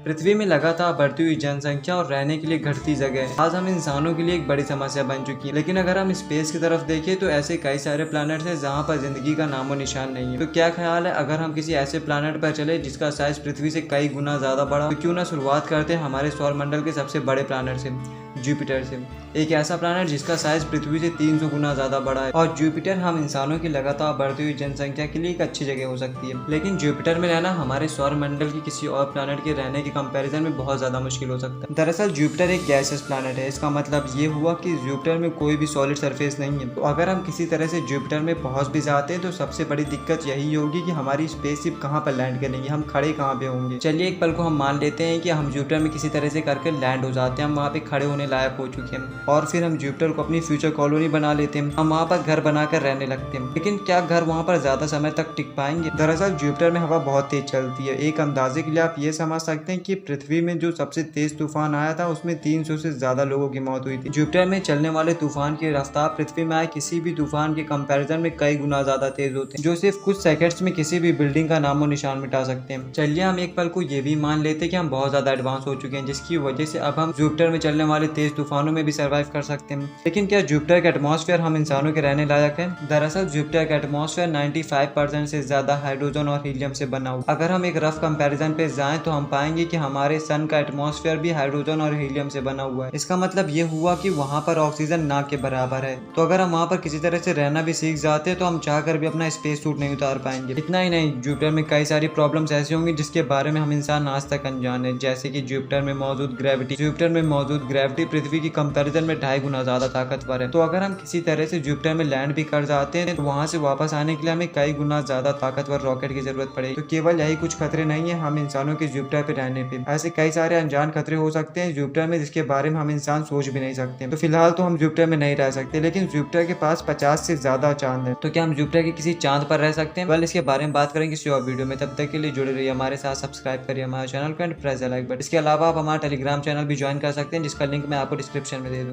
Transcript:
पृथ्वी में लगातार बढ़ती हुई जनसंख्या और रहने के लिए घटती जगह आज हम इंसानों के लिए एक बड़ी समस्या बन चुकी है। लेकिन अगर हम स्पेस की तरफ देखें तो ऐसे कई सारे प्लैनेट्स हैं जहां पर जिंदगी का नामो निशान नहीं है। तो क्या ख्याल है अगर हम किसी ऐसे प्लैनेट पर चले जिसका साइज पृथ्वी से कई गुना ज्यादा बड़ा, तो क्यों ना शुरुआत करते हैं हमारे सौरमंडल के सबसे बड़े प्लैनेट से, जुपिटर से। एक ऐसा प्लैनेट जिसका साइज पृथ्वी से 300 गुना ज्यादा बड़ा है। और जुपिटर हम इंसानों की लगातार बढ़ती हुई जनसंख्या के लिए एक अच्छी जगह हो सकती है। लेकिन जुपिटर में रहना हमारे सौरमंडल की किसी और प्लैनेट के रहने के कंपैरिजन में बहुत ज्यादा मुश्किल हो सकता है। दरअसल जुपिटर एक गैसियस प्लैनेट है। इसका मतलब ये हुआ कि जुपिटर में कोई भी सॉलिड सरफेस नहीं है। तो अगर हम किसी तरह से जुपिटर में पहुंच भी जाते हैं तो सबसे बड़ी दिक्कत यही होगी कि हमारी स्पेसशिप कहाँ पर लैंड करेंगे, हम खड़े कहाँ पे होंगे। चलिए एक पल को हम मान लेते हैं कि हम जुपिटर में किसी तरह से करके लैंड हो जाते हैं, हम वहाँ पे खड़े होने लायक हो चुके हैं और फिर हम जुपिटर को अपनी फ्यूचर कॉलोनी बना लेते हैं। हम वहाँ पर घर बनाकर रहने लगते हैं। लेकिन क्या घर वहाँ पर ज्यादा समय तक टिक पाएंगे? दरअसल जुपिटर में हवा बहुत तेज चलती है। एक अंदाजे के लिए आप ये समझ सकते हैं कि पृथ्वी में जो सबसे तेज तूफान आया था उसमें 300 से ज्यादा लोगों की मौत हुई थी। जुपिटर में चलने वाले तूफान की रफ्तार पृथ्वी में आए किसी भी तूफान के कंपैरिजन में कई गुना ज्यादा तेज होते हैं, जो सिर्फ कुछ सेकंड्स में किसी भी बिल्डिंग का नामो निशान मिटा सकते हैं। चलिए हम एक पल को ये भी मान लेते हैं कि हम बहुत ज्यादा एडवांस हो चुके हैं, जिसकी वजह से अब हम जुपिटर में चलने वाले तेज तूफानों में भी सर्वाइव कर सकते हैं। लेकिन क्या जुपिटर का एटमॉस्फेयर हम इंसानों के रहने लायक है? दरअसल जुपिटर का एटमॉस्फेयर 95% से ज्यादा हाइड्रोजन और हीलियम से बना हुआ। अगर हम एक रफ कंपैरिजन पे जाएं तो हम पाएंगे कि हमारे सन का एटमॉस्फेयर भी हाइड्रोजन और हीलियम से बना हुआ है। इसका मतलब ये हुआ कि वहाँ पर ऑक्सीजन ना के बराबर है। तो अगर हम वहाँ पर किसी तरह से रहना भी सीख जाते हैं तो हम चाहकर भी अपना स्पेस सूट नहीं उतार पाएंगे। इतना ही नहीं, जुपिटर में कई सारी प्रॉब्लम्स ऐसी होंगी जिसके बारे में हम इंसान आज तक अनजान है, जैसे कि जुपिटर में मौजूद ग्रेविटी पृथ्वी की कंपैरिजन में 2.5 गुना ज्यादा ताकतवर है। तो अगर हम किसी तरह से जुपिटर में लैंड भी कर जाते हैं तो वहाँ से वापस आने के लिए हमें कई गुना ज्यादा ताकतवर रॉकेट की जरूरत पड़ेगी। तो केवल यही कुछ खतरे नहीं है हम इंसानों के जुपिटर पे रहने पे, ऐसे कई सारे अनजान खतरे हो सकते हैं जुपिटर में जिसके बारे में हम इंसान सोच भी नहीं सकते। तो फिलहाल तो हम जुपिटर में नहीं रह सकते, लेकिन जुपिटर के पास 50 से ज्यादा चांद है। तो क्या हम जुपिटर के किसी चांद पर रह सकते हैं? वेल, इसके बारे में बात करेंगे किसी और वीडियो में। तब तक के लिए जुड़े रहिए हमारे साथ, सब्सक्राइब करिए हमारे चैनल को and press the like button. इसके अलावा आप हमारा टेलीग्राम चैनल भी ज्वाइन कर सकते हैं जिसका लिंक मैं आपको डिस्क्रिप्शन में दे दूंगा।